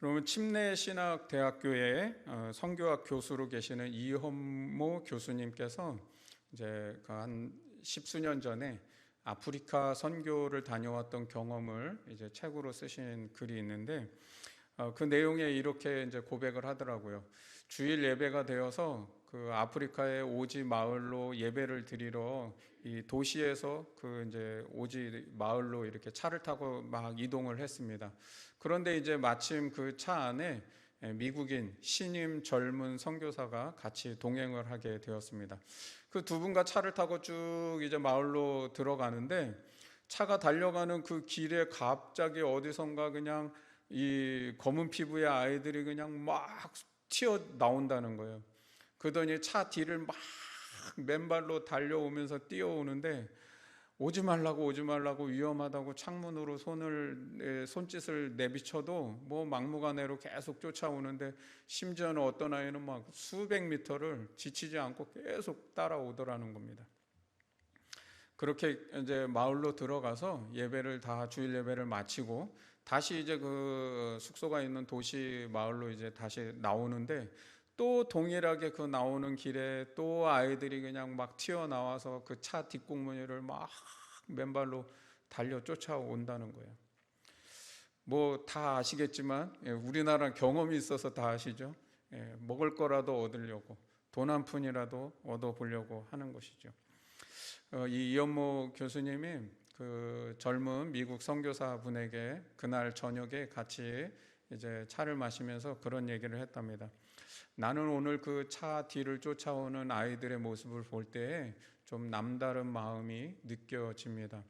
그러면 침례신학대학교에 선교학 교수로 계시는 이현모 교수님께서 이제 한 십수년 전에 아프리카 선교를 다녀왔던 경험을 이제 책으로 쓰신 글이 있는데 그 내용에 이렇게 이제 고백을 하더라고요. 주일 예배가 되어서 그 아프리카의 오지 마을로 예배를 드리러 이 도시에서 그 이제 오지 마을로 이렇게 차를 타고 막 이동을 했습니다. 그런데 이제 마침 그 차 안에 미국인 신임 젊은 선교사가 같이 동행을 하게 되었습니다. 그 두 분과 차를 타고 쭉 이제 마을로 들어가는데 차가 달려가는 그 길에 갑자기 어디선가 그냥 이 검은 피부의 아이들이 그냥 막 튀어 나온다는 거예요. 그러더니 차 뒤를 막 맨발로 달려오면서 뛰어오는데 오지 말라고 위험하다고 창문으로 손짓을 내비쳐도 뭐 막무가내로 계속 쫓아오는데 심지어는 어떤 아이는 막 수백 미터를 지치지 않고 계속 따라오더라는 겁니다. 그렇게 이제 마을로 들어가서 주일 예배를 마치고 다시 이제 그 숙소가 있는 도시 마을로 이제 다시 나오는데 또 동일하게 그 나오는 길에 또 아이들이 그냥 막 튀어나와서 그 차 뒷공무니를 막 맨발로 달려 쫓아온다는 거예요. 뭐 다 아시겠지만 우리나라 경험이 있어서 다 아시죠. 먹을 거라도 얻으려고 돈 한 푼이라도 얻어보려고 하는 것이죠. 이 이현모 교수님이 그 젊은 미국 선교사 분에게 그날 저녁에 같이 이제 차를 마시면서 그런 얘기를 했답니다. 나는 오늘 그 차 뒤를 쫓아오는 아이들의 모습을 볼 때에 좀 남다른 마음이 느껴집니다.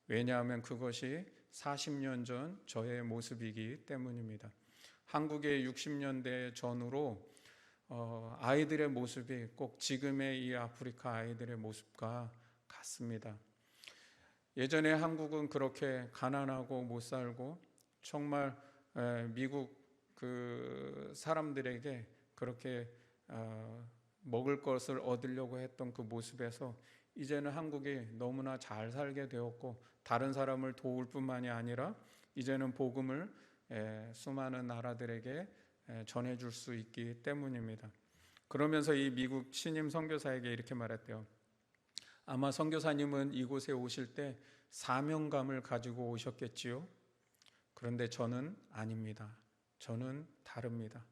왜냐하면 그것이 40년 전 저의 모습이기 때문입니다. 한국의 60년대 전후로 아이들의 모습이 꼭 지금의 이 아프리카 아이들의 모습과 같습니다. 예전에 한국은 그렇게 가난하고 못 살고 정말 미국 그 사람들에게 그렇게 먹을 것을 얻으려고 했던 그 모습에서 이제는 한국이 너무나 잘 살게 되었고 다른 사람을 도울 뿐만이 아니라 이제는 복음을 수많은 나라들에게 전해줄 수 있기 때문입니다. 그러면서 이 미국 신임 선교사에게 이렇게 말했대요. 아마 선교사님은 이곳에 오실 때 사명감을 가지고 오셨겠지요. 그런데 저는 아닙니다. 저는 다릅니다.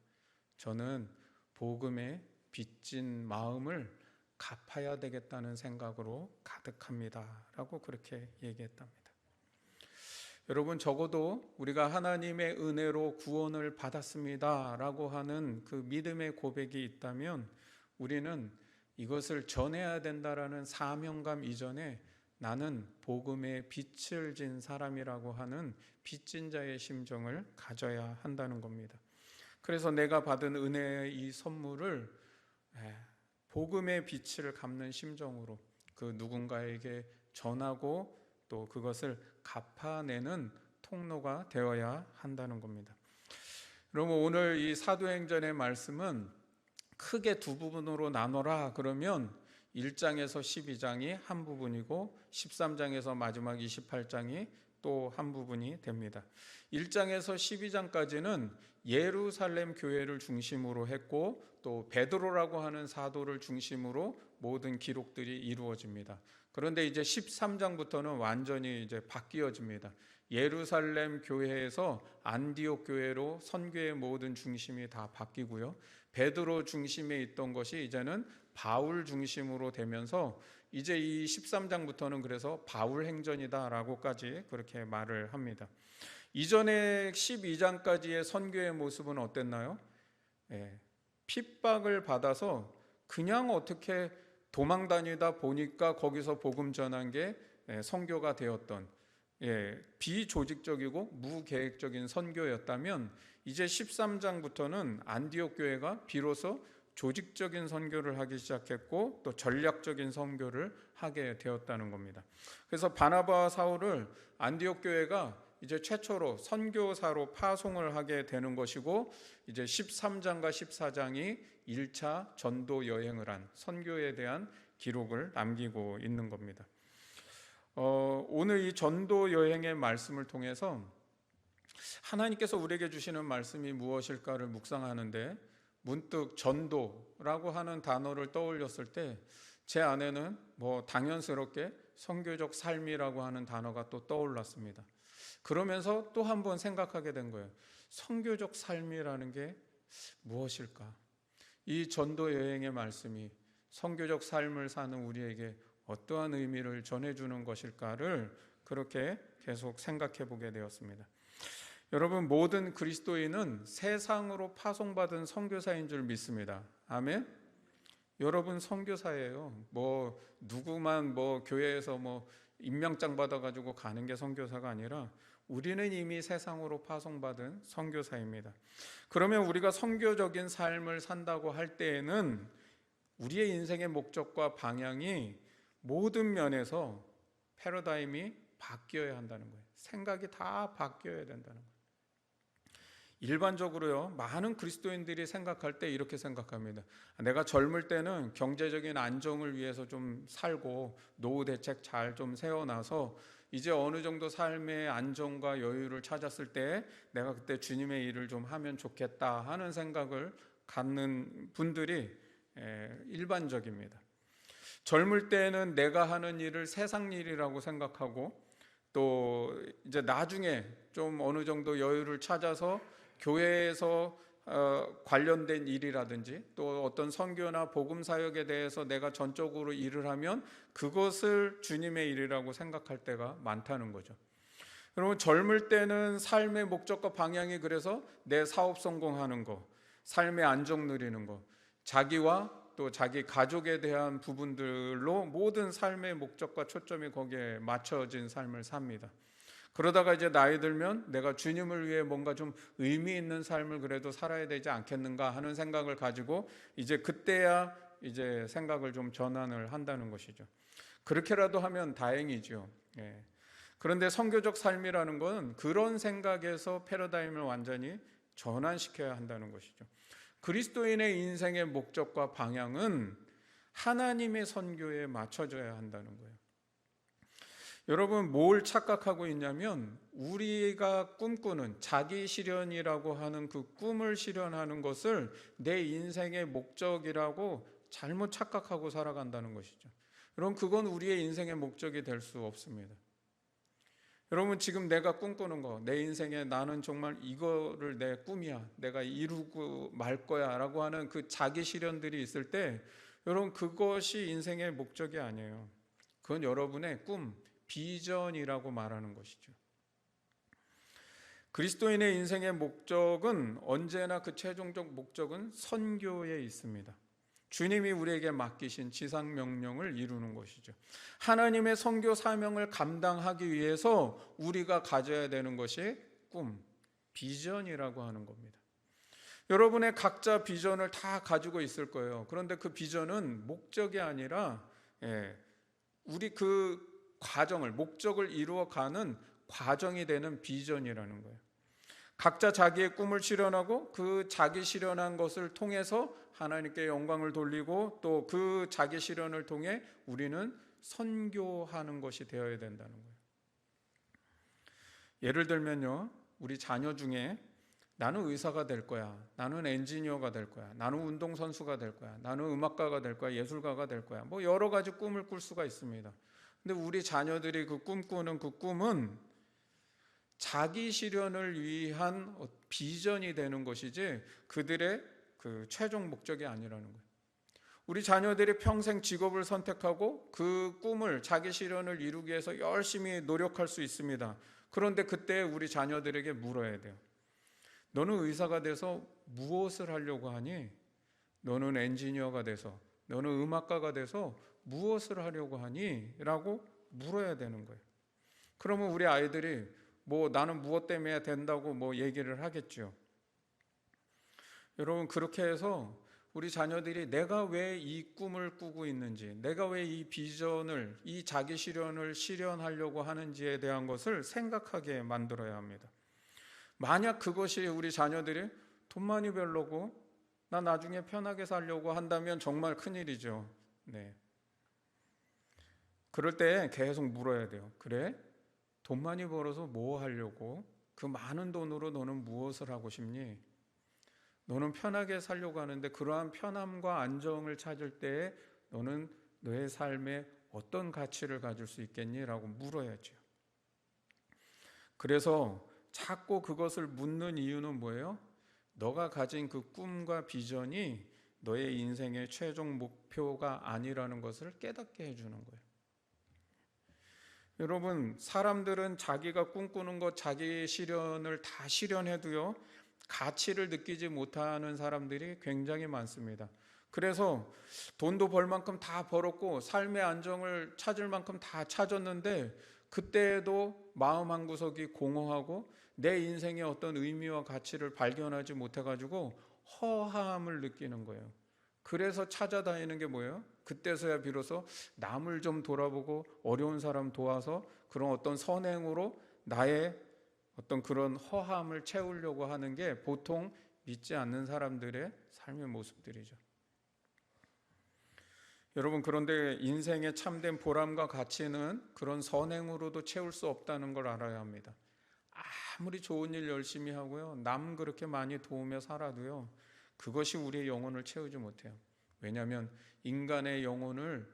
저는 복음에 빚진 마음을 갚아야 되겠다는 생각으로 가득합니다. 라고 그렇게 얘기했답니다. 여러분, 적어도 우리가 하나님의 은혜로 구원을 받았습니다. 라고 하는 그 믿음의 고백이 있다면 우리는 이것을 전해야 된다라는 사명감 이전에 나는 복음의 빛을 진 사람이라고 하는 빚진 자의 심정을 가져야 한다는 겁니다. 그래서 내가 받은 은혜의 이 선물을 복음의 빛을 갚는 심정으로 그 누군가에게 전하고 또 그것을 갚아내는 통로가 되어야 한다는 겁니다. 그러면 오늘 이 사도행전의 말씀은 크게 두 부분으로 나눠라 그러면 1장에서 12장이 한 부분이고 13장에서 마지막 28장이 또 한 부분이 됩니다. 1장에서 12장까지는 예루살렘 교회를 중심으로 했고 또 베드로라고 하는 사도를 중심으로 모든 기록들이 이루어집니다. 그런데 이제 13장부터는 완전히 이제 바뀌어집니다. 예루살렘 교회에서 안디옥 교회로 선교의 모든 중심이 다 바뀌고요. 베드로 중심에 있던 것이 이제는 바울 중심으로 되면서 이제 이 13장부터는 그래서 바울 행전이다라고까지 그렇게 말을 합니다. 이전에 12장까지의 선교의 모습은 어땠나요? 핍박을 받아서 그냥 어떻게 도망 다니다 보니까 거기서 복음 전한 게 선교가 되었던 비조직적이고 무계획적인 선교였다면 이제 13장부터는 안디옥 교회가 비로소 조직적인 선교를 하기 시작했고 또 전략적인 선교를 하게 되었다는 겁니다. 그래서 바나바와 사울을 안디옥 교회가 이제 최초로 선교사로 파송을 하게 되는 것이고 이제 13장과 14장이 1차 전도 여행을 한 선교에 대한 기록을 남기고 있는 겁니다. 오늘 이 전도 여행의 말씀을 통해서 하나님께서 우리에게 주시는 말씀이 무엇일까를 묵상하는데 문득 전도라고 하는 단어를 떠올렸을 때 제 안에는 당연스럽게 선교적 삶이라고 하는 단어가 또 떠올랐습니다. 그러면서 또 한 번 생각하게 된 거예요. 선교적 삶이라는 게 무엇일까? 이 전도 여행의 말씀이 선교적 삶을 사는 우리에게 어떠한 의미를 전해주는 것일까를 그렇게 계속 생각해 보게 되었습니다. 여러분, 모든 그리스도인은 세상으로 파송받은 선교사인 줄 믿습니다. 아멘. 여러분 선교사예요. 누구만 교회에서 임명장 받아가지고 가는 게 선교사가 아니라 우리는 이미 세상으로 파송받은 선교사입니다. 그러면 우리가 선교적인 삶을 산다고 할 때에는 우리의 인생의 목적과 방향이 모든 면에서 패러다임이 바뀌어야 한다는 거예요. 생각이 다 바뀌어야 된다는 거예요. 일반적으로요, 많은 그리스도인들이 생각할 때 이렇게 생각합니다. 내가 젊을 때는 경제적인 안정을 위해서 좀 살고 노후 대책 잘 좀 세워놔서 이제 어느 정도 삶의 안정과 여유를 찾았을 때 내가 그때 주님의 일을 좀 하면 좋겠다 하는 생각을 갖는 분들이 일반적입니다. 젊을 때는 내가 하는 일을 세상 일이라고 생각하고 또 이제 나중에 좀 어느 정도 여유를 찾아서 교회에서 관련된 일이라든지 또 어떤 선교나 복음 사역에 대해서 내가 전적으로 일을 하면 그것을 주님의 일이라고 생각할 때가 많다는 거죠. 여러분, 젊을 때는 삶의 목적과 방향이 그래서 내 사업 성공하는 거, 삶의 안정 누리는 거, 자기와 또 자기 가족에 대한 부분들로 모든 삶의 목적과 초점이 거기에 맞춰진 삶을 삽니다. 그러다가 이제 나이 들면 내가 주님을 위해 뭔가 좀 의미 있는 삶을 그래도 살아야 되지 않겠는가 하는 생각을 가지고 이제 그때야 이제 생각을 좀 전환을 한다는 것이죠. 그렇게라도 하면 다행이죠. 그런데 선교적 삶이라는 건 그런 생각에서 패러다임을 완전히 전환시켜야 한다는 것이죠. 그리스도인의 인생의 목적과 방향은 하나님의 선교에 맞춰져야 한다는 거예요. 여러분, 뭘 착각하고 있냐면 우리가 꿈꾸는 자기 실현이라고 하는 그 꿈을 실현하는 것을 내 인생의 목적이라고 잘못 착각하고 살아간다는 것이죠. 여러분, 그건 우리의 인생의 목적이 될 수 없습니다. 여러분, 지금 내가 꿈꾸는 거, 내 인생에 나는 정말 이거를 내 꿈이야, 내가 이루고 말 거야 라고 하는 그 자기 실현들이 있을 때 여러분, 그것이 인생의 목적이 아니에요. 그건 여러분의 꿈, 비전이라고 말하는 것이죠. 그리스도인의 인생의 목적은 언제나 그 최종적 목적은 선교에 있습니다. 주님이 우리에게 맡기신 지상 명령을 이루는 것이죠. 하나님의 선교 사명을 감당하기 위해서 우리가 가져야 되는 것이 꿈, 비전이라고 하는 겁니다. 여러분의 각자 비전을 다 가지고 있을 거예요. 그런데 그 비전은 목적이 아니라 우리 그 과정을, 목적을 이루어가는 과정이 되는 비전이라는 거예요. 각자 자기의 꿈을 실현하고 그 자기 실현한 것을 통해서 하나님께 영광을 돌리고 또 그 자기 실현을 통해 우리는 선교하는 것이 되어야 된다는 거예요. 예를 들면요, 우리 자녀 중에 나는 의사가 될 거야, 나는 엔지니어가 될 거야, 나는 운동선수가 될 거야, 나는 음악가가 될 거야, 예술가가 될 거야, 여러 가지 꿈을 꿀 수가 있습니다. 근데 우리 자녀들이 그 꿈꾸는 그 꿈은 자기 실현을 위한 비전이 되는 것이지 그들의 그 최종 목적이 아니라는 거예요. 우리 자녀들이 평생 직업을 선택하고 그 꿈을, 자기 실현을 이루기 위해서 열심히 노력할 수 있습니다. 그런데 그때 우리 자녀들에게 물어야 돼요. 너는 의사가 돼서 무엇을 하려고 하니? 너는 엔지니어가 돼서, 너는 음악가가 돼서 무엇을 하려고 하니? 라고 물어야 되는 거예요. 그러면 우리 아이들이 나는 무엇 때문에 된다고 얘기를 하겠죠. 여러분, 그렇게 해서 우리 자녀들이 내가 왜 이 꿈을 꾸고 있는지, 내가 왜 이 비전을, 이 자기 실현을 실현하려고 하는지에 대한 것을 생각하게 만들어야 합니다. 만약 그것이 우리 자녀들이 돈 많이 벌려고, 나 나중에 편하게 살려고 한다면 정말 큰일이죠. 그럴 때 계속 물어야 돼요. 그래? 돈 많이 벌어서 뭐 하려고? 그 많은 돈으로 너는 무엇을 하고 싶니? 너는 편하게 살려고 하는데 그러한 편함과 안정을 찾을 때에 너는 너의 삶에 어떤 가치를 가질 수 있겠니? 라고 물어야죠. 그래서 자꾸 그것을 묻는 이유는 뭐예요? 너가 가진 그 꿈과 비전이 너의 인생의 최종 목표가 아니라는 것을 깨닫게 해주는 거예요. 여러분, 사람들은 자기가 꿈꾸는 것, 자기 실현을 다 실현해도요, 가치를 느끼지 못하는 사람들이 굉장히 많습니다. 그래서 돈도 벌 만큼 다 벌었고 삶의 안정을 찾을 만큼 다 찾았는데 그때도 마음 한구석이 공허하고 내 인생의 어떤 의미와 가치를 발견하지 못해가지고 허함을 느끼는 거예요. 그래서 찾아다니는 게 뭐예요? 그때서야 비로소 남을 좀 돌아보고 어려운 사람 도와서 그런 어떤 선행으로 나의 어떤 그런 허함을 채우려고 하는 게 보통 믿지 않는 사람들의 삶의 모습들이죠. 여러분, 그런데 인생의 참된 보람과 가치는 그런 선행으로도 채울 수 없다는 걸 알아야 합니다. 아무리 좋은 일 열심히 하고요, 남 그렇게 많이 도우며 살아도요, 그것이 우리의 영혼을 채우지 못해요. 왜냐하면 인간의 영혼을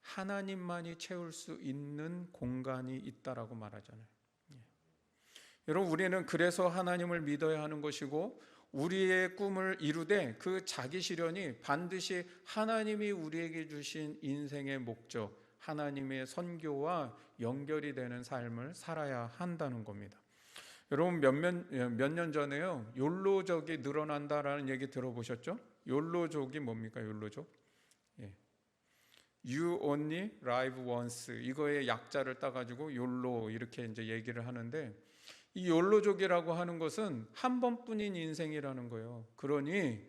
하나님만이 채울 수 있는 공간이 있다라고 말하잖아요. 여러분, 우리는 그래서 하나님을 믿어야 하는 것이고 우리의 꿈을 이루되 그 자기 실현이 반드시 하나님이 우리에게 주신 인생의 목적, 하나님의 선교와 연결이 되는 삶을 살아야 한다는 겁니다. 여러분, 몇 년 전에요, 욜로족이 늘어난다라는 얘기 들어보셨죠? 욜로족이 뭡니까? 욜로족? You only live once, 이거의 약자를 따가지고 욜로 이렇게 이제 얘기를 하는데, 이 욜로족이라고 하는 것은 한 번뿐인 인생이라는 거예요. 그러니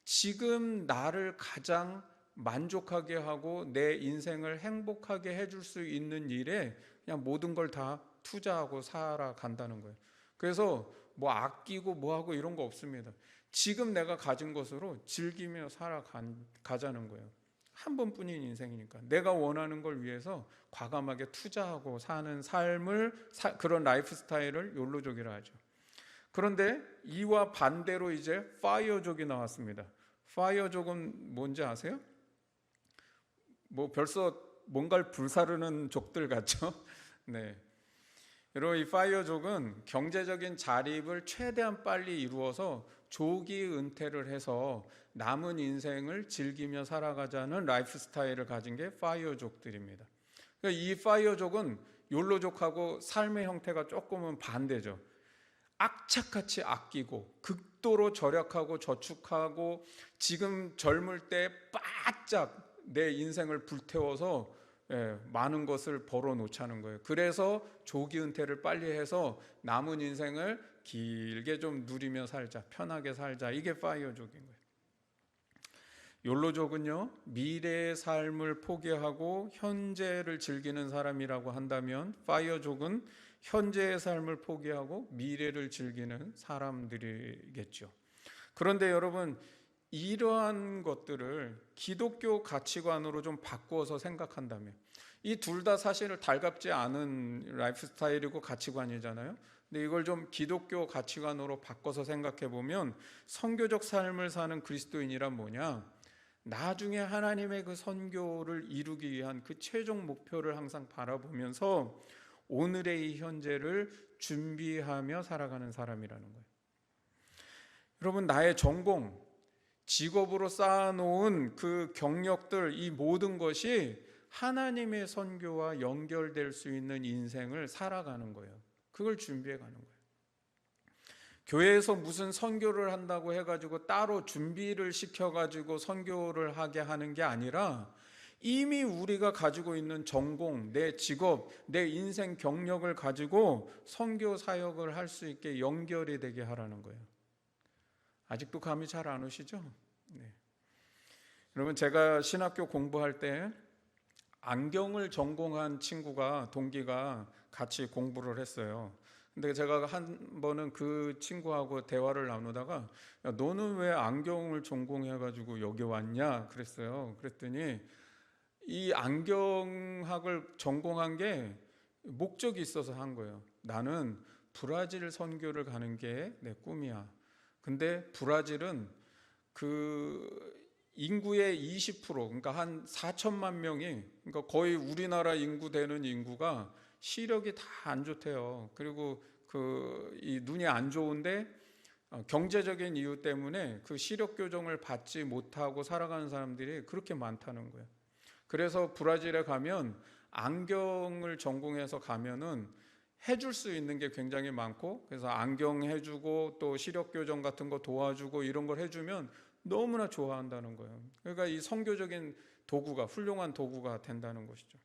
지금 나를 가장 만족하게 하고 내 인생을 행복하게 해줄 수 있는 일에 그냥 모든 걸 다 투자하고 살아간다는 거예요. 그래서 뭐 아끼고 뭐하고 이런 거 없습니다. 지금 내가 가진 것으로 즐기며 살아가자는 거예요. 한 번뿐인 인생이니까 내가 원하는 걸 위해서 과감하게 투자하고 사는 삶을, 그런 라이프 스타일을 욜로족이라 하죠. 그런데 이와 반대로 이제 파이어족이 나왔습니다. 파이어족은 뭔지 아세요? 뭐 벌써 뭔가를 불사르는 족들 같죠? 네. 여러분, 이 파이어족은 경제적인 자립을 최대한 빨리 이루어서 조기 은퇴를 해서 남은 인생을 즐기며 살아가자는 라이프 스타일을 가진 게 파이어족들입니다. 그러니까 이 파이어족은 욜로족하고 삶의 형태가 조금은 반대죠. 악착같이 아끼고 극도로 절약하고 저축하고 지금 젊을 때 바짝 내 인생을 불태워서 많은 것을 벌어놓자는 거예요. 그래서 조기 은퇴를 빨리 해서 남은 인생을 길게 좀 누리며 살자, 편하게 살자, 이게 파이어족인 거예요. 욜로족은요, 미래의 삶을 포기하고 현재를 즐기는 사람이라고 한다면, 파이어족은 현재의 삶을 포기하고 미래를 즐기는 사람들이겠죠. 그런데 여러분, 이러한 것들을 기독교 가치관으로 좀 바꾸어서 생각한다면, 이 둘 다 사실은 달갑지 않은 라이프 스타일이고 가치관이잖아요. 근데 이걸 좀 기독교 가치관으로 바꿔서 생각해 보면, 선교적 삶을 사는 그리스도인이란 뭐냐? 나중에 하나님의 그 선교를 이루기 위한 그 최종 목표를 항상 바라보면서 오늘의 이 현재를 준비하며 살아가는 사람이라는 거예요. 여러분, 나의 전공, 직업으로 쌓아놓은 그 경력들, 이 모든 것이 하나님의 선교와 연결될 수 있는 인생을 살아가는 거예요. 그걸 준비해 가는 거예요. 교회에서 무슨 선교를 한다고 해가지고 따로 준비를 시켜가지고 선교를 하게 하는 게 아니라 이미 우리가 가지고 있는 전공, 내 직업, 내 인생 경력을 가지고 선교 사역을 할 수 있게 연결이 되게 하라는 거예요. 아직도 감이 잘 안 오시죠? 네. 여러분, 제가 신학교 공부할 때 안경을 전공한 친구가, 동기가 같이 공부를 했어요. 근데 제가 한 번은 그 친구하고 대화를 나누다가, 야, 너는 왜 안경을 전공해가지고 여기 왔냐? 그랬어요. 그랬더니 이 안경학을 전공한 게 목적이 있어서 한 거예요. 나는 브라질 선교를 가는 게 내 꿈이야. 근데 브라질은 그 인구의 20%, 그러니까 한 4천만 명이, 그러니까 거의 우리나라 인구 되는 인구가 시력이 다 안 좋대요. 그리고 이 눈이 안 좋은데 경제적인 이유 때문에 그 시력 교정을 받지 못하고 살아가는 사람들이 그렇게 많다는 거예요. 그래서 브라질에 가면 안경을 전공해서 가면은 해줄 수 있는 게 굉장히 많고, 그래서 안경 해주고 또 시력 교정 같은 거 도와주고 이런 걸 해주면 너무나 좋아한다는 거예요. 그러니까 이 선교적인 도구가, 훌륭한 도구가 된다는 것이죠.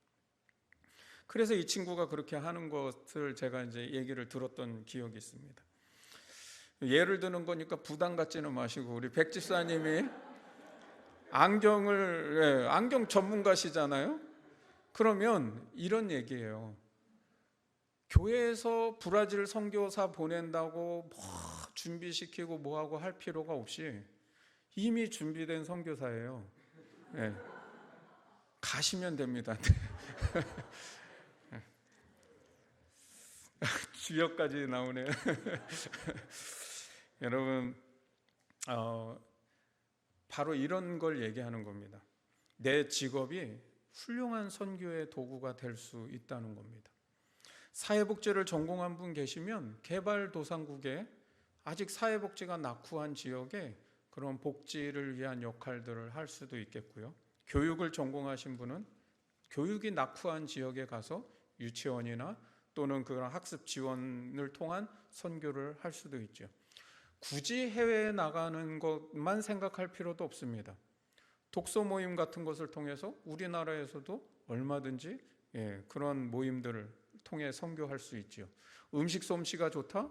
그래서 이 친구가 그렇게 하는 것을 제가 이제 얘기를 들었던 기억이 있습니다. 예를 드는 거니까 부담 갖지는 마시고, 우리 백 집사님이 안경 전문가시잖아요. 그러면 이런 얘기예요. 교회에서 브라질 선교사 보낸다고 뭐 준비시키고 뭐하고 할 필요가 없이 이미 준비된 선교사예요. 네. 가시면 됩니다. 주역까지 나오네요. 여러분, 바로 이런 걸 얘기하는 겁니다. 내 직업이 훌륭한 선교의 도구가 될 수 있다는 겁니다. 사회복지를 전공한 분 계시면 개발도상국에 아직 사회복지가 낙후한 지역에 그런 복지를 위한 역할들을 할 수도 있겠고요. 교육을 전공하신 분은 교육이 낙후한 지역에 가서 유치원이나 또는 그런 학습 지원을 통한 선교를 할 수도 있죠. 굳이 해외에 나가는 것만 생각할 필요도 없습니다. 독서 모임 같은 것을 통해서 우리나라에서도 얼마든지 그런 모임들을 통해 선교할 수 있죠. 음식 솜씨가 좋다?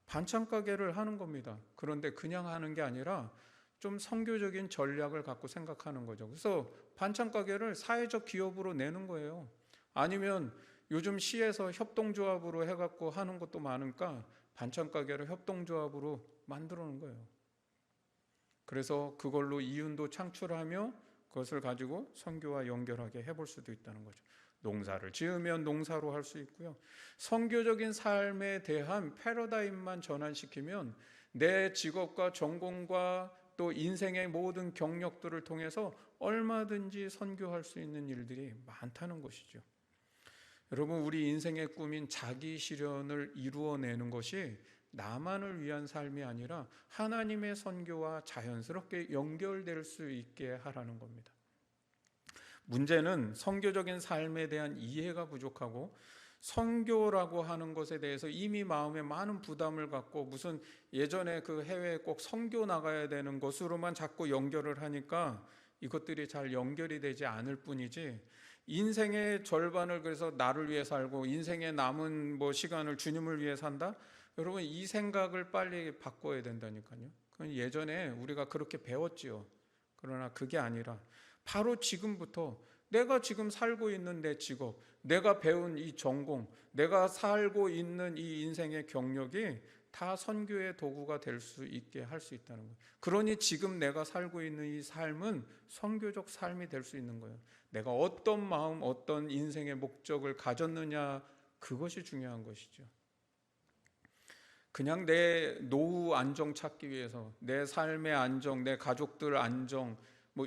반찬 가게를 하는 겁니다. 그런데 그냥 하는 게 아니라 좀 선교적인 전략을 갖고 생각하는 거죠. 그래서 반찬 가게를 사회적 기업으로 내는 거예요. 아니면 요즘 시에서 협동조합으로 해갖고 하는 것도 많으니까 반찬 가게를 협동조합으로 만들어 놓은 거예요. 그래서 그걸로 이윤도 창출하며 그것을 가지고 선교와 연결하게 해볼 수도 있다는 거죠. 농사를 지으면 농사로 할 수 있고요. 선교적인 삶에 대한 패러다임만 전환시키면 내 직업과 전공과 또 인생의 모든 경력들을 통해서 얼마든지 선교할 수 있는 일들이 많다는 것이죠. 여러분, 우리 인생의 꿈인 자기 실현을 이루어내는 것이 나만을 위한 삶이 아니라 하나님의 선교와 자연스럽게 연결될 수 있게 하라는 겁니다. 문제는 선교적인 삶에 대한 이해가 부족하고 선교라고 하는 것에 대해서 이미 마음에 많은 부담을 갖고 무슨 예전에 그 해외에 꼭 선교 나가야 되는 것으로만 자꾸 연결을 하니까 이것들이 잘 연결이 되지 않을 뿐이지, 인생의 절반을 그래서 나를 위해 살고 인생의 남은 시간을 주님을 위해 산다? 여러분, 이 생각을 빨리 바꿔야 된다니까요. 그건 예전에 우리가 그렇게 배웠지요. 그러나 그게 아니라 바로 지금부터 내가 지금 살고 있는 내 직업, 내가 배운 이 전공, 내가 살고 있는 이 인생의 경력이 다 선교의 도구가 될 수 있게 할 수 있다는 거예요. 그러니 지금 내가 살고 있는 이 삶은 선교적 삶이 될 수 있는 거예요. 내가 어떤 마음, 어떤 인생의 목적을 가졌느냐, 그것이 중요한 것이죠. 그냥 내 노후 안정 찾기 위해서, 내 삶의 안정, 내 가족들 안정,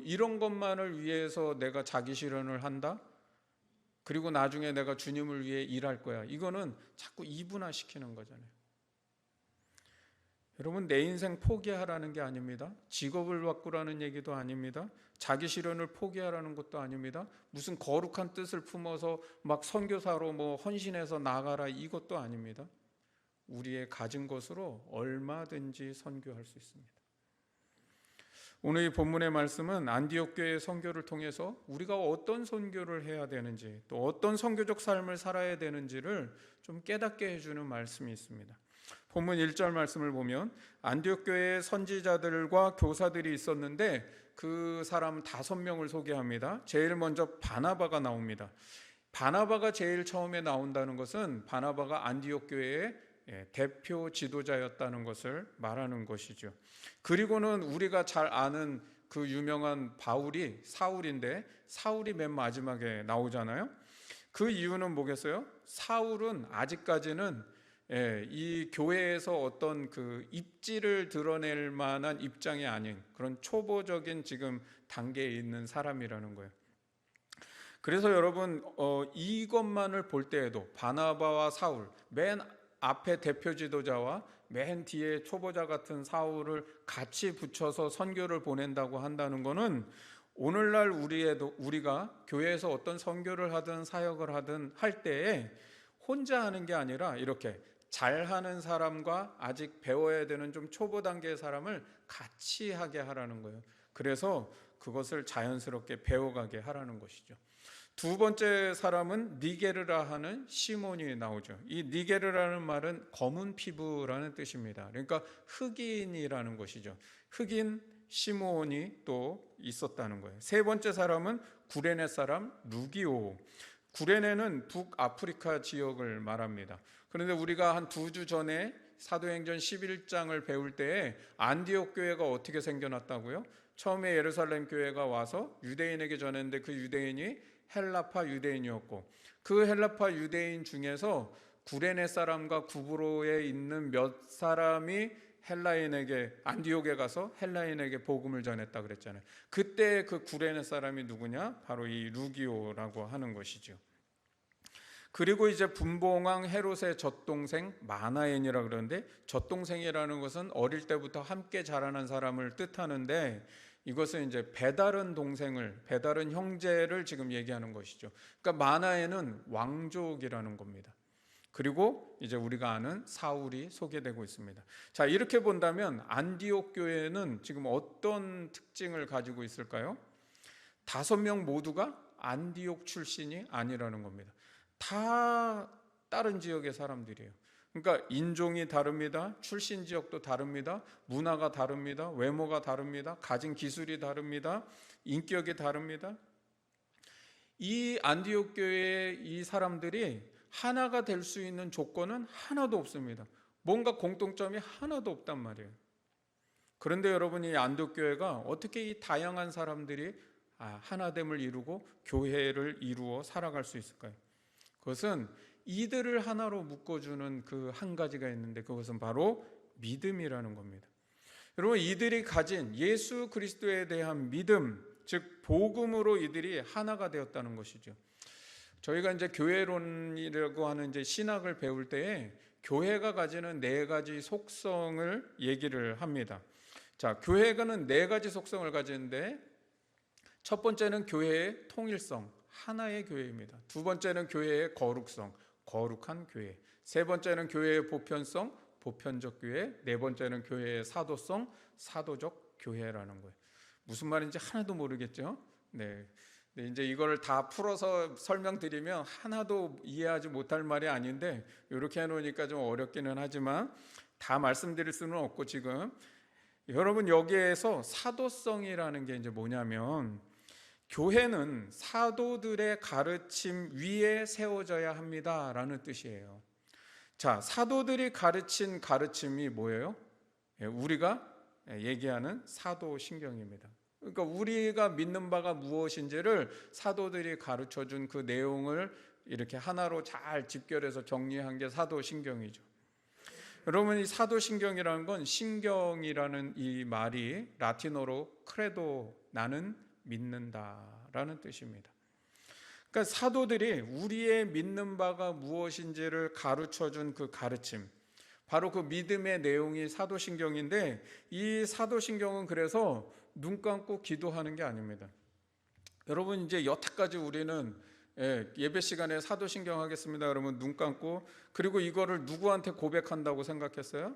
이런 것만을 위해서 내가 자기 실현을 한다? 그리고 나중에 내가 주님을 위해 일할 거야. 이거는 자꾸 이분화시키는 거잖아요. 여러분, 내 인생 포기하라는 게 아닙니다. 직업을 바꾸라는 얘기도 아닙니다. 자기 실현을 포기하라는 것도 아닙니다. 무슨 거룩한 뜻을 품어서 막 선교사로 헌신해서 나가라, 이것도 아닙니다. 우리의 가진 것으로 얼마든지 선교할 수 있습니다. 오늘 이 본문의 말씀은 안디옥 교회의 선교를 통해서 우리가 어떤 선교를 해야 되는지, 또 어떤 선교적 삶을 살아야 되는지를 좀 깨닫게 해주는 말씀이 있습니다. 본문 1절 말씀을 보면 안디옥 교회의 선지자들과 교사들이 있었는데 그 사람 5명을 소개합니다. 제일 먼저 바나바가 나옵니다. 바나바가 제일 처음에 나온다는 것은 바나바가 안디옥 교회의 대표 지도자였다는 것을 말하는 것이죠. 그리고는 우리가 잘 아는 그 유명한 바울이 사울인데, 사울이 맨 마지막에 나오잖아요. 그 이유는 뭐겠어요? 사울은 아직까지는 이 교회에서 어떤 그 입지를 드러낼 만한 입장이 아닌 그런 초보적인 지금 단계에 있는 사람이라는 거예요. 그래서 여러분 이것만을 볼 때에도 바나바와 사울, 맨 앞에 대표 지도자와 맨 뒤에 초보자 같은 사울을 같이 붙여서 선교를 보낸다고 한다는 것은 오늘날 우리가 교회에서 어떤 선교를 하든 사역을 하든 할 때에 혼자 하는 게 아니라 이렇게 잘하는 사람과 아직 배워야 되는 좀 초보 단계의 사람을 같이 하게 하라는 거예요. 그래서 그것을 자연스럽게 배워가게 하라는 것이죠. 두 번째 사람은 니게르라 하는 시몬이 나오죠. 이 니게르라는 말은 검은 피부라는 뜻입니다. 그러니까 흑인이라는 것이죠. 흑인 시몬이 또 있었다는 거예요. 세 번째 사람은 구레네 사람 루기오. 구레네는 북아프리카 지역을 말합니다. 그런데 우리가 한 2주 전에 사도행전 11장을 배울 때에 안디옥 교회가 어떻게 생겨났다고요? 처음에 예루살렘 교회가 와서 유대인에게 전했는데 그 유대인이 헬라파 유대인이었고 그 헬라파 유대인 중에서 구레네 사람과 구브로에 있는 몇 사람이 헬라인에게 안디옥에 가서 헬라인에게 복음을 전했다 그랬잖아요. 그때 그 구레네 사람이 누구냐? 바로 이 루기오라고 하는 것이죠. 그리고 이제 분봉왕 헤롯의 젖동생 마나엔이라 그러는데 젖동생이라는 것은 어릴 때부터 함께 자라난 사람을 뜻하는데 이것은 이제 배다른 형제를 지금 얘기하는 것이죠. 그러니까 마나엔은 왕족이라는 겁니다. 그리고 이제 우리가 아는 사울이 소개되고 있습니다. 자, 이렇게 본다면 안디옥 교회는 지금 어떤 특징을 가지고 있을까요? 5명 모두가 안디옥 출신이 아니라는 겁니다. 다 다른 지역의 사람들이에요. 그러니까 인종이 다릅니다. 출신 지역도 다릅니다. 문화가 다릅니다. 외모가 다릅니다. 가진 기술이 다릅니다. 인격이 다릅니다. 이 안디옥 교회의 이 사람들이 하나가 될 수 있는 조건은 하나도 없습니다. 뭔가 공통점이 하나도 없단 말이에요. 그런데 여러분, 이 안디옥 교회가 어떻게 이 다양한 사람들이 하나됨을 이루고 교회를 이루어 살아갈 수 있을까요? 그것은 이들을 하나로 묶어주는 그 한 가지가 있는데 그것은 바로 믿음이라는 겁니다. 여러분, 이들이 가진 예수 그리스도에 대한 믿음, 즉 복음으로 이들이 하나가 되었다는 것이죠. 저희가 이제 교회론이라고 하는 이제 신학을 배울 때에 교회가 가지는 4가지 속성을 얘기를 합니다. 자, 교회가는 4가지 속성을 가지는데 첫 번째는 교회의 통일성, 하나의 교회입니다. 두 번째는 교회의 거룩성, 거룩한 교회. 세 번째는 교회의 보편성, 보편적 교회. 네 번째는 교회의 사도성, 사도적 교회라는 거예요. 무슨 말인지 하나도 모르겠죠? 네. 이제 이걸 다 풀어서 설명드리면 하나도 이해하지 못할 말이 아닌데 이렇게 해놓으니까 좀 어렵기는 하지만 다 말씀드릴 수는 없고 지금 여러분 여기에서 사도성이라는 게 이제 뭐냐면 교회는 사도들의 가르침 위에 세워져야 합니다라는 뜻이에요. 자, 사도들이 가르친 가르침이 뭐예요? 우리가 얘기하는 사도신경입니다. 그러니까 우리가 믿는 바가 무엇인지를 사도들이 가르쳐준 그 내용을 이렇게 하나로 잘 집결해서 정리한 게 사도신경이죠. 여러분, 이 사도신경이라는 건 신경이라는 이 말이 라틴어로 크레도, 나는 믿는다라는 뜻입니다. 그러니까 사도들이 우리의 믿는 바가 무엇인지를 가르쳐준 그 가르침, 바로 그 믿음의 내용이 사도신경인데 이 사도신경은 그래서 눈 감고 기도하는 게 아닙니다. 여러분, 이제 여태까지 우리는 예배 시간에 사도신경 하겠습니다 그러면 눈 감고, 그리고 이거를 누구한테 고백한다고 생각했어요?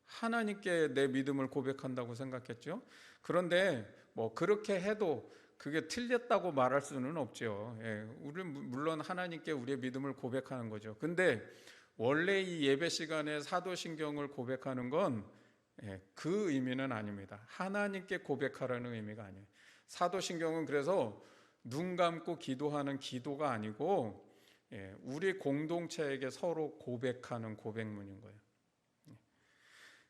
하나님께 내 믿음을 고백한다고 생각했죠. 그런데 뭐 그렇게 해도 그게 틀렸다고 말할 수는 없죠. 우리는 물론 하나님께 우리의 믿음을 고백하는 거죠. 근데 원래 이 예배 시간에 사도신경을 고백하는 건 그 의미는 아닙니다. 하나님께 고백하라는 의미가 아니에요. 사도신경은 그래서 눈 감고 기도하는 기도가 아니고 우리 공동체에게 서로 고백하는 고백문인 거예요.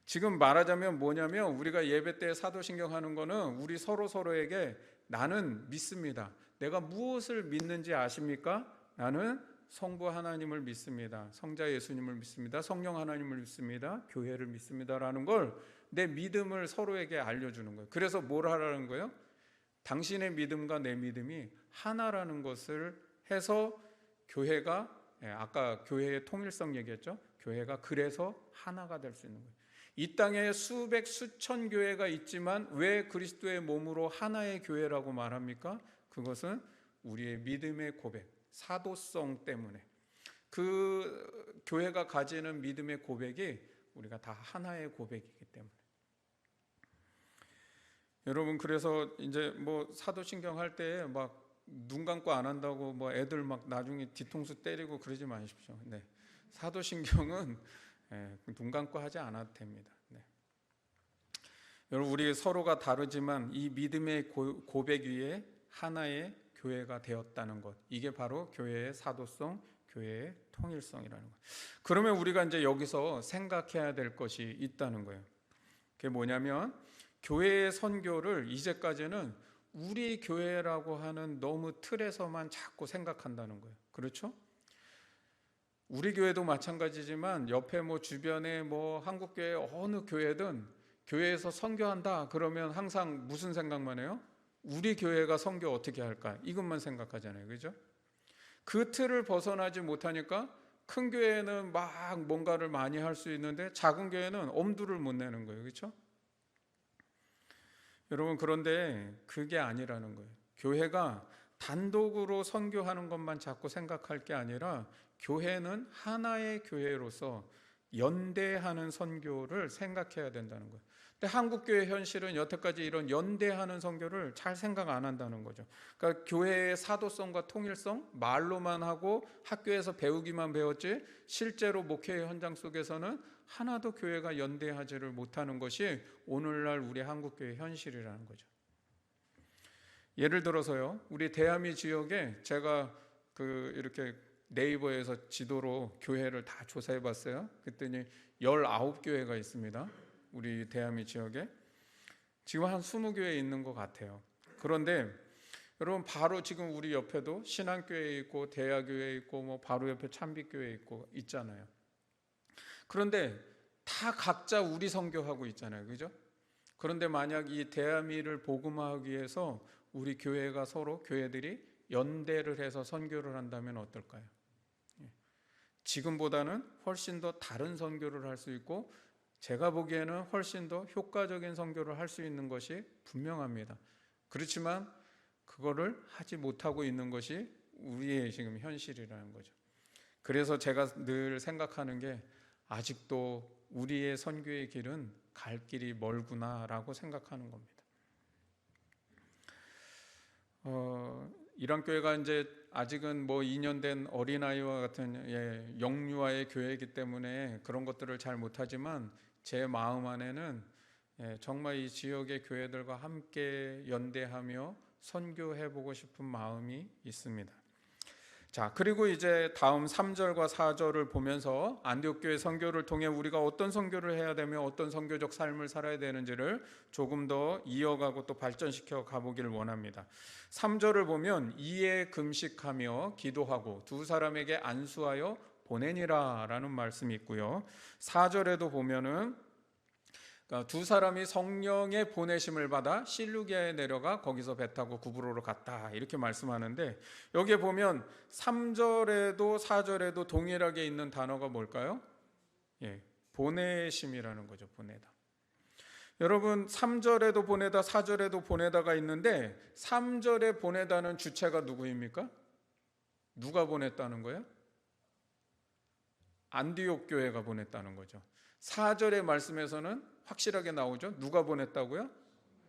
지금 말하자면 뭐냐면 우리가 예배 때 사도신경 하는 거는 우리 서로에게 나는 믿습니다. 내가 무엇을 믿는지 아십니까? 나는 성부 하나님을 믿습니다. 성자 예수님을 믿습니다. 성령 하나님을 믿습니다. 교회를 믿습니다라는 걸 내 믿음을 서로에게 알려주는 거예요. 그래서 뭘 하라는 거예요? 당신의 믿음과 내 믿음이 하나라는 것을 해서 교회가, 아까 교회의 통일성 얘기했죠. 교회가 그래서 하나가 될 수 있는 거예요. 이 땅에 수백 수천 교회가 있지만 왜 그리스도의 몸으로 하나의 교회라고 말합니까? 그것은 우리의 믿음의 고백, 사도성 때문에. 그 교회가 가지는 믿음의 고백이 우리가 다 하나의 고백이기 때문에. 여러분, 그래서 이제 뭐 사도신경 할 때 막 눈 감고 안 한다고 뭐 애들 막 나중에 뒤통수 때리고 그러지 마십시오. 네. 사도신경은 눈 감고 하지 않아도 됩니다. 네. 여러분, 우리 서로가 다르지만 이 믿음의 고백 위에 하나의 교회가 되었다는 것, 이게 바로 교회의 사도성, 교회의 통일성이라는 것. 그러면 우리가 이제 여기서 생각해야 될 것이 있다는 거예요. 그게 뭐냐면 교회의 선교를 이제까지는 우리 교회라고 하는 너무 틀에서만 자꾸 생각한다는 거예요. 그렇죠? 우리 교회도 마찬가지지만 옆에 뭐 주변에 뭐 한국교회 어느 교회든 교회에서 선교한다 그러면 항상 무슨 생각만 해요? 우리 교회가 선교 어떻게 할까? 이것만 생각하잖아요. 그죠? 그 틀을 벗어나지 못하니까 큰 교회는 막 뭔가를 많이 할 수 있는데 작은 교회는 엄두를 못 내는 거예요. 그렇죠? 여러분, 그런데 그게 아니라는 거예요. 교회가 단독으로 선교하는 것만 자꾸 생각할 게 아니라 교회는 하나의 교회로서 연대하는 선교를 생각해야 된다는 거예요. 근데 한국교회 현실은 여태까지 이런 연대하는 선교를 잘 생각 안 한다는 거죠. 그러니까 교회의 사도성과 통일성 말로만 하고 학교에서 배우기만 배웠지 실제로 목회 현장 속에서는 하나도 교회가 연대하지를 못하는 것이 오늘날 우리 한국교회 현실이라는 거죠. 예를 들어서요, 우리 대하미 지역에 제가 이렇게 네이버에서 지도로 교회를 다 조사해 봤어요. 그랬더니 19교회가 있습니다. 우리 대하미 지역에. 지금 한 20교회 있는 것 같아요. 그런데 여러분, 바로 지금 우리 옆에도 신앙교회 있고 대야교회 있고 뭐 바로 옆에 찬빛교회 있고 있잖아요. 그런데 다 각자 우리 선교하고 있잖아요. 그죠? 그런데 만약 이 대하미를 복음화하기 위해서 우리 교회가 서로 교회들이 연대를 해서 선교를 한다면 어떨까요? 지금보다는 훨씬 더 다른 선교를 할 수 있고 제가 보기에는 훨씬 더 효과적인 선교를 할 수 있는 것이 분명합니다. 그렇지만 그거를 하지 못하고 있는 것이 우리의 지금 현실이라는 거죠. 그래서 제가 늘 생각하는 게 아직도 우리의 선교의 길은 갈 길이 멀구나라고 생각하는 겁니다. 이런 교회가 이제 아직은 뭐 2년 된 어린아이와 같은 영유아의 교회이기 때문에 그런 것들을 잘 못하지만 제 마음 안에는 정말 이 지역의 교회들과 함께 연대하며 선교해보고 싶은 마음이 있습니다. 자, 그리고 이제 다음 3절과 4절을 보면서 안디옥교회 선교를 통해 우리가 어떤 선교를 해야 되며 어떤 선교적 삶을 살아야 되는지를 조금 더 이어가고 또 발전시켜 가보기를 원합니다. 3절을 보면 이에 금식하며 기도하고 두 사람에게 안수하여 보내니라 라는 말씀이 있고요. 4절에도 보면은 두 사람이 성령의 보내심을 받아 실루기아에 내려가 거기서 배 타고 구브로로 갔다 이렇게 말씀하는데 여기에 보면 3절에도 4절에도 동일하게 있는 단어가 뭘까요? 보내심이라는 거죠. 보내다. 여러분, 3절에도 보내다 4절에도 보내다가 있는데 3절에 보내다는 주체가 누구입니까? 누가 보냈다는 거예요? 안디옥 교회가 보냈다는 거죠. 4절의 말씀에서는 확실하게 나오죠. 누가 보냈다고요?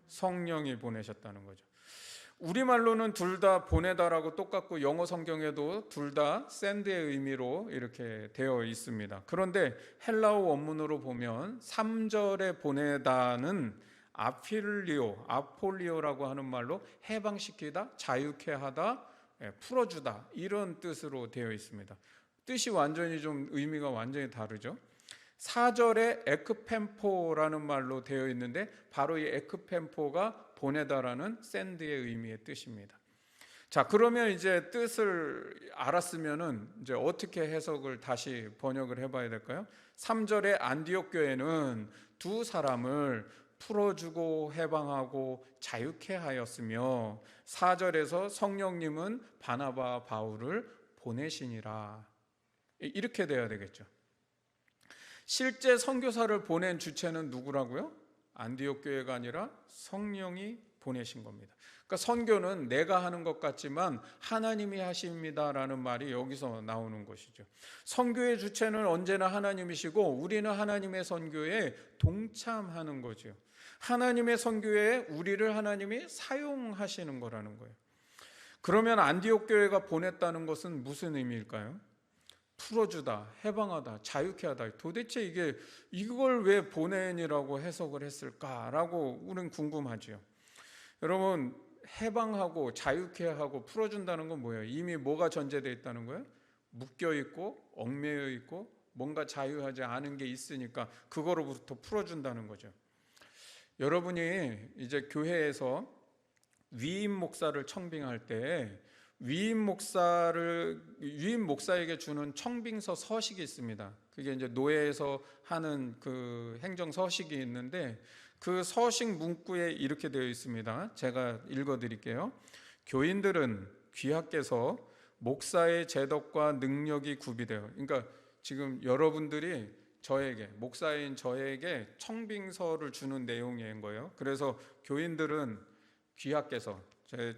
성령이 보내셨다는 거죠. 우리말로는 둘 다 보내다라고 똑같고 영어 성경에도 둘 다 샌드의 의미로 이렇게 되어 있습니다. 그런데 헬라어 원문으로 보면 3절에 보내다는 아폴리오라고 하는 말로 해방시키다, 자유케 하다, 풀어주다 이런 뜻으로 되어 있습니다. 뜻이 완전히 좀 의미가 완전히 다르죠. 4절에 에크펜포라는 말로 되어 있는데 바로 이 에크펜포가 보내다라는 샌드의 의미의 뜻입니다. 자, 그러면 이제 뜻을 알았으면은 이제 어떻게 해석을 다시 번역을 해봐야 될까요? 3절에 안디옥 교회는 두 사람을 풀어주고 해방하고 자유케 하였으며 4절에서 성령님은 바나바 바울을 보내시니라. 이렇게 돼야 되겠죠. 실제 선교사를 보낸 주체는 누구라고요? 안디옥 교회가 아니라 성령이 보내신 겁니다. 그러니까 선교는 내가 하는 것 같지만 하나님이 하십니다라는 말이 여기서 나오는 것이죠. 선교의 주체는 언제나 하나님이시고 우리는 하나님의 선교에 동참하는 거죠. 하나님의 선교에 우리를 하나님이 사용하시는 거라는 거예요. 그러면 안디옥 교회가 보냈다는 것은 무슨 의미일까요? 풀어주다, 해방하다, 자유케 하다. 도대체 이걸 왜 보낸이라고 해석을 했을까라고 우리는 궁금하죠. 여러분, 해방하고 자유케 하고 풀어준다는 건 뭐예요? 이미 뭐가 전제되어 있다는 거예요? 묶여 있고 얽매여 있고 뭔가 자유하지 않은 게 있으니까 그거로부터 풀어준다는 거죠. 여러분이 이제 교회에서 위임 목사를 청빙할 때 위임 목사에게 주는 청빙서 서식이 있습니다. 그게 이제 노예에서 하는 그 행정 서식이 있는데 그 서식 문구에 이렇게 되어 있습니다. 제가 읽어 드릴게요. 교인들은 귀하께서 목사의 제덕과 능력이 구비되어, 그러니까 지금 여러분들이 목사인 저에게 청빙서를 주는 내용인 거예요. 그래서 교인들은 귀하께서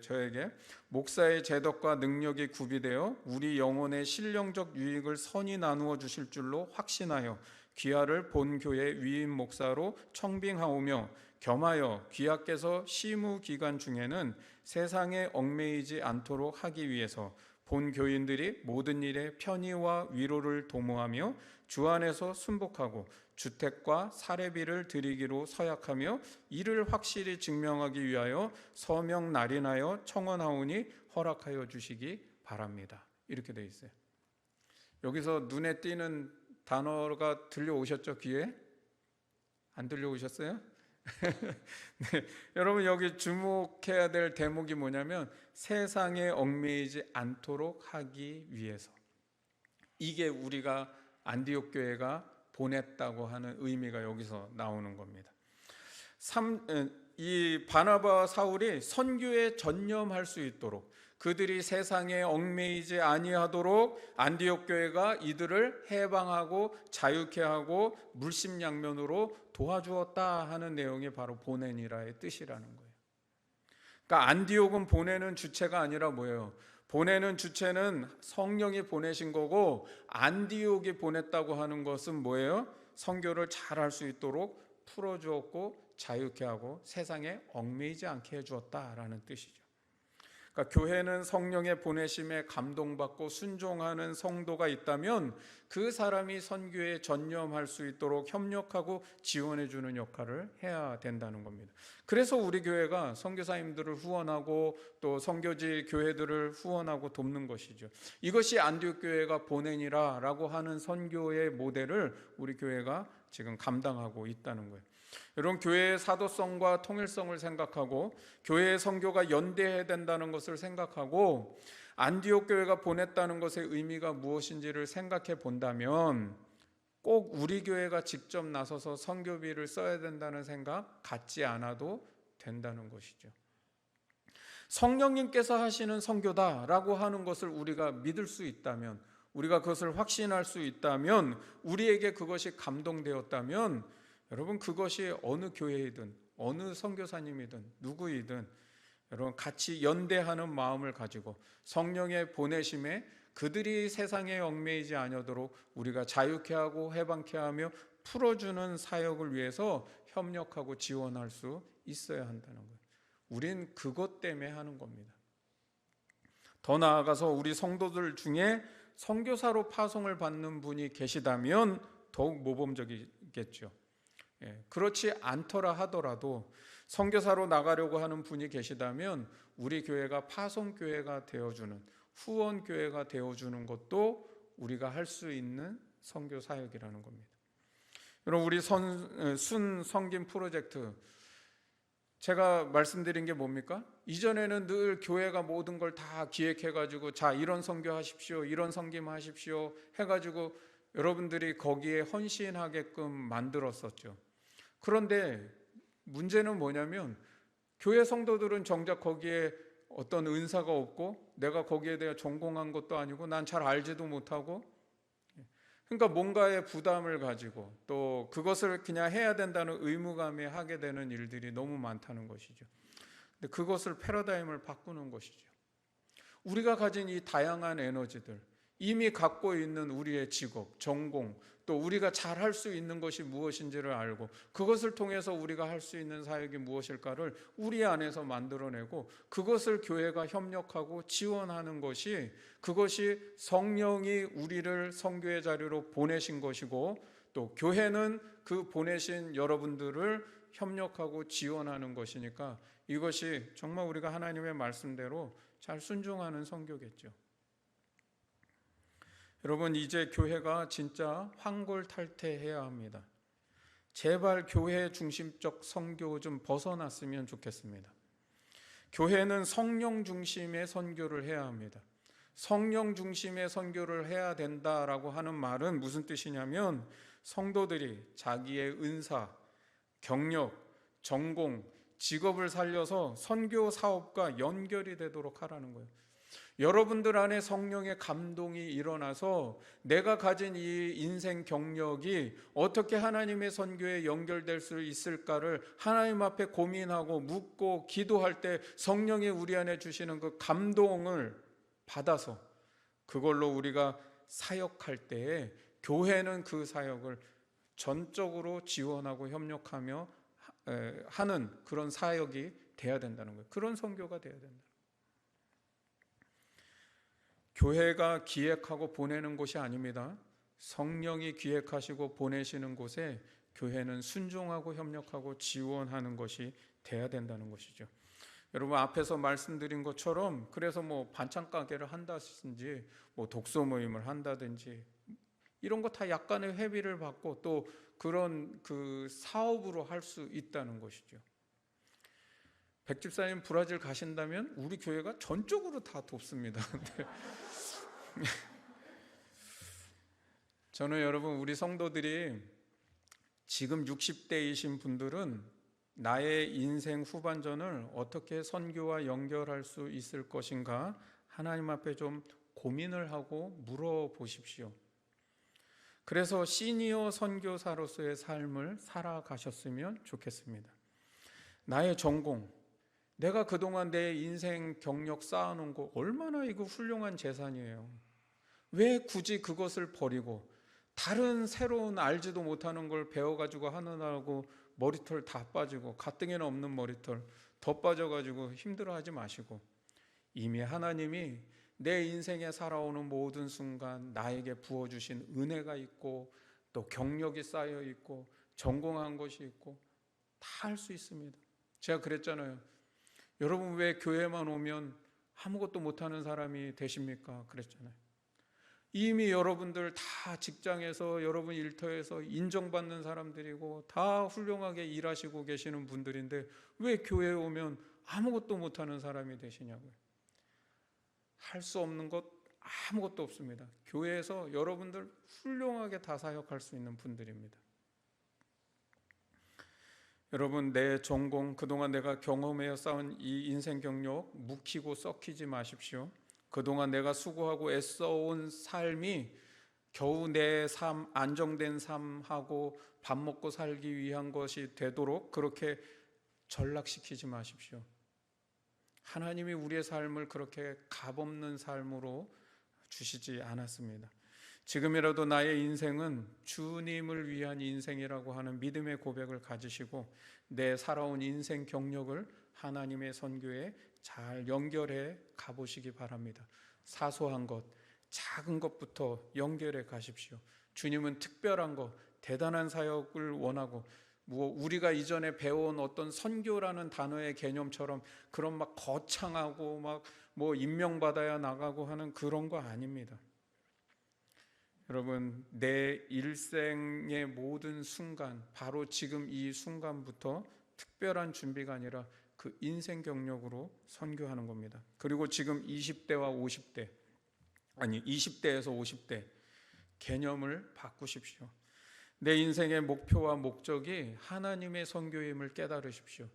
저에게 목사의 제덕과 능력이 구비되어 우리 영혼의 신령적 유익을 선히 나누어 주실 줄로 확신하여 귀하를 본교회 위임 목사로 청빙하오며 겸하여 귀하께서 시무 기간 중에는 세상에 얽매이지 않도록 하기 위해서 본교인들이 모든 일에 편의와 위로를 도모하며 주 안에서 순복하고 주택과 사례비를 드리기로 서약하며 이를 확실히 증명하기 위하여 서명 날인하여 청원하오니 허락하여 주시기 바랍니다. 이렇게 되어 있어요. 여기서 눈에 띄는 단어가 들려오셨죠? 귀에? 안 들려오셨어요? 네, 여러분 여기 주목해야 될 대목이 뭐냐면 세상에 얽매이지 않도록 하기 위해서. 이게 우리가 안디옥 교회가 보냈다고 하는 의미가 여기서 나오는 겁니다. 이 바나바와 사울이 선교에 전념할 수 있도록 그들이 세상에 얽매이지 아니하도록 안디옥 교회가 이들을 해방하고 자유케 하고 물심양면으로 도와주었다 하는 내용이 바로 보내니라의 뜻이라는 거예요. 그러니까 안디옥은 보내는 주체가 아니라 뭐예요? 보내는 주체는 성령이 보내신 거고 안디옥이 보냈다고 하는 것은 뭐예요? 선교를 잘할 수 있도록 풀어주었고 자유케 하고 세상에 얽매이지 않게 해주었다라는 뜻이죠. 그러니까 교회는 성령의 보내심에 감동받고 순종하는 성도가 있다면 그 사람이 선교에 전념할 수 있도록 협력하고 지원해 주는 역할을 해야 된다는 겁니다. 그래서 우리 교회가 선교사님들을 후원하고 또 선교지 교회들을 후원하고 돕는 것이죠. 이것이 안디옥 교회가 보내니라라고 하는 선교의 모델을 우리 교회가 지금 감당하고 있다는 거예요. 여러분, 교회의 사도성과 통일성을 생각하고 교회의 선교가 연대해야 된다는 것을 생각하고 안디옥 교회가 보냈다는 것의 의미가 무엇인지를 생각해 본다면 꼭 우리 교회가 직접 나서서 선교비를 써야 된다는 생각 갖지 않아도 된다는 것이죠. 성령님께서 하시는 선교다라고 하는 것을 우리가 믿을 수 있다면, 우리가 그것을 확신할 수 있다면, 우리에게 그것이 감동되었다면 여러분, 그것이 어느 교회이든 어느 선교사님이든 누구이든 여러분 같이 연대하는 마음을 가지고 성령의 보내심에 그들이 세상에 얽매이지 아니하도록 우리가 자유케 하고 해방케 하며 풀어주는 사역을 위해서 협력하고 지원할 수 있어야 한다는 거예요. 우린 그것 때문에 하는 겁니다. 더 나아가서 우리 성도들 중에 선교사로 파송을 받는 분이 계시다면 더욱 모범적이겠죠. 그렇지 않더라 하더라도 선교사로 나가려고 하는 분이 계시다면 우리 교회가 파송교회가 되어주는, 후원교회가 되어주는 것도 우리가 할 수 있는 선교 사역이라는 겁니다. 여러분, 우리 순 섬김 프로젝트 제가 말씀드린 게 뭡니까? 이전에는 늘 교회가 모든 걸 다 기획해가지고 자 이런 선교하십시오, 이런 섬김하십시오 해가지고 여러분들이 거기에 헌신하게끔 만들었었죠. 그런데 문제는 뭐냐면 교회 성도들은 정작 거기에 어떤 은사가 없고 내가 거기에 대해 전공한 것도 아니고 난 잘 알지도 못하고, 그러니까 뭔가의 부담을 가지고 또 그것을 그냥 해야 된다는 의무감에 하게 되는 일들이 너무 많다는 것이죠. 근데 그것을 패러다임을 바꾸는 것이죠. 우리가 가진 이 다양한 에너지들, 이미 갖고 있는 우리의 직업, 전공, 또 우리가 잘 할 수 있는 것이 무엇인지를 알고 그것을 통해서 우리가 할 수 있는 사역이 무엇일까를 우리 안에서 만들어내고 그것을 교회가 협력하고 지원하는 것이, 그것이 성령이 우리를 선교의 자리로 보내신 것이고 또 교회는 그 보내신 여러분들을 협력하고 지원하는 것이니까 이것이 정말 우리가 하나님의 말씀대로 잘 순종하는 선교겠죠. 여러분, 이제 교회가 진짜 환골탈태해야 합니다. 제발 교회 중심적 선교 좀 벗어났으면 좋겠습니다. 교회는 성령 중심의 선교를 해야 합니다. 성령 중심의 선교를 해야 된다라고 하는 말은 무슨 뜻이냐면 성도들이 자기의 은사, 경력, 전공, 직업을 살려서 선교 사업과 연결이 되도록 하라는 거예요. 여러분들 안에 성령의 감동이 일어나서 내가 가진 이 인생 경력이 어떻게 하나님의 선교에 연결될 수 있을까를 하나님 앞에 고민하고 묻고 기도할 때 성령이 우리 안에 주시는 그 감동을 받아서 그걸로 우리가 사역할 때에 교회는 그 사역을 전적으로 지원하고 협력하며 하는 그런 사역이 돼야 된다는 거예요. 그런 선교가 돼야 된다. 교회가 기획하고 보내는 곳이 아닙니다. 성령이 기획하시고 보내시는 곳에 교회는 순종하고 협력하고 지원하는 것이 돼야 된다는 것이죠. 여러분, 앞에서 말씀드린 것처럼 그래서 뭐 반찬 가게를 한다든지 뭐 독서 모임을 한다든지 이런 거 다 약간의 회비를 받고 또 그런 그 사업으로 할 수 있다는 것이죠. 백집사님 브라질 가신다면 우리 교회가 전적으로 다 돕습니다. 저는 여러분, 우리 성도들이 지금 60대이신 분들은 나의 인생 후반전을 어떻게 선교와 연결할 수 있을 것인가 하나님 앞에 좀 고민을 하고 물어보십시오. 그래서 시니어 선교사로서의 삶을 살아가셨으면 좋겠습니다. 나의 전공, 내가 그동안 내 인생 경력 쌓아놓은 거 얼마나 이거 훌륭한 재산이에요. 왜 굳이 그것을 버리고 다른 새로운 알지도 못하는 걸 배워가지고 하느라고 머리털 다 빠지고 가뜩이나 없는 머리털 더 빠져가지고 힘들어하지 마시고, 이미 하나님이 내 인생에 살아오는 모든 순간 나에게 부어주신 은혜가 있고 또 경력이 쌓여 있고 전공한 것이 있고 다 할 수 있습니다. 제가 그랬잖아요. 여러분, 왜 교회만 오면 아무것도 못하는 사람이 되십니까? 그랬잖아요. 이미 여러분들 다 직장에서 여러분 일터에서 인정받는 사람들이고 다 훌륭하게 일하시고 계시는 분들인데 왜 교회에 오면 아무것도 못하는 사람이 되시냐고요. 할 수 없는 것 아무것도 없습니다. 교회에서 여러분들 훌륭하게 다 사역할 수 있는 분들입니다. 여러분, 내 전공, 그동안 내가 경험하여 쌓은 이 인생 경력 묵히고 썩히지 마십시오. 그동안 내가 수고하고 애써온 삶이 겨우 내 삶, 안정된 삶하고 밥 먹고 살기 위한 것이 되도록 그렇게 전락시키지 마십시오. 하나님이 우리의 삶을 그렇게 값없는 삶으로 주시지 않았습니다. 지금이라도 나의 인생은 주님을 위한 인생이라고 하는 믿음의 고백을 가지시고 내 살아온 인생 경력을 하나님의 선교에 잘 연결해 가보시기 바랍니다. 사소한 것, 작은 것부터 연결해 가십시오. 주님은 특별한 것, 대단한 사역을 원하고 우리가 이전에 배운 어떤 선교라는 단어의 개념처럼 그런 막 거창하고 막 뭐 임명받아야 나가고 하는 그런 거 아닙니다. 여러분, 내 일생의 모든 순간, 바로 지금 이 순간부터 특별한 준비가 아니라 그 인생 경력으로 선교하는 겁니다. 그리고 지금 20대와 50대, 아니 20대에서 50대 개념을 바꾸십시오. 내 인생의 목표와 목적이 하나님의 선교임을 깨달으십시오.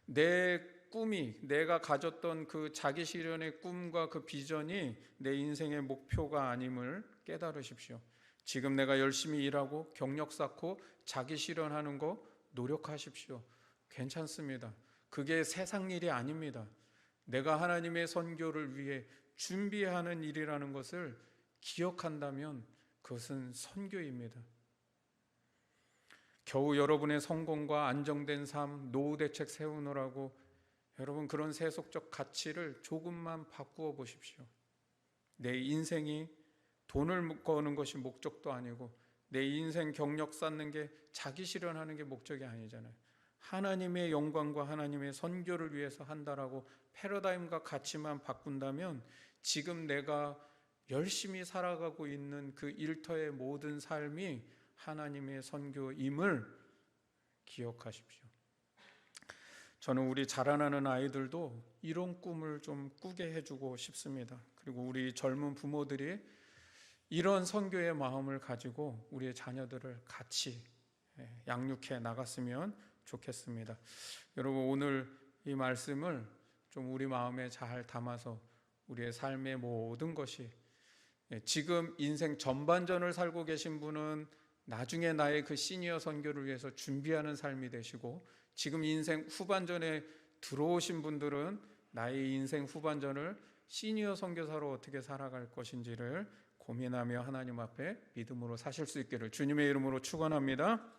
내 꿈이, 내가 가졌던 그 자기 실현의 꿈과 그 비전이 내 인생의 목표가 아님을 깨달으십시오. 지금 내가 열심히 일하고 경력 쌓고 자기 실현하는 거 노력하십시오. 괜찮습니다. 그게 세상 일이 아닙니다. 내가 하나님의 선교를 위해 준비하는 일이라는 것을 기억한다면 그것은 선교입니다. 겨우 여러분의 성공과 안정된 삶, 노후 대책 세우느라고 여러분 그런 세속적 가치를 조금만 바꾸어 보십시오. 내 인생이 돈을 버는 것이 목적도 아니고 내 인생 경력 쌓는 게 자기 실현하는 게 목적이 아니잖아요. 하나님의 영광과 하나님의 선교를 위해서 한다라고 패러다임과 가치만 바꾼다면 지금 내가 열심히 살아가고 있는 그 일터의 모든 삶이 하나님의 선교임을 기억하십시오. 저는 우리 자라나는 아이들도 이런 꿈을 좀 꾸게 해주고 싶습니다. 그리고 우리 젊은 부모들이 이런 선교의 마음을 가지고 우리의 자녀들을 같이 양육해 나갔으면 좋겠습니다. 여러분 오늘 이 말씀을 좀 우리 마음에 잘 담아서 우리의 삶의 모든 것이 지금 인생 전반전을 살고 계신 분은 나중에 나의 그 시니어 선교를 위해서 준비하는 삶이 되시고 지금 인생 후반전에 들어오신 분들은 나의 인생 후반전을 시니어 선교사로 어떻게 살아갈 것인지를 고민하며 하나님 앞에 믿음으로 사실 수 있기를 주님의 이름으로 축원합니다.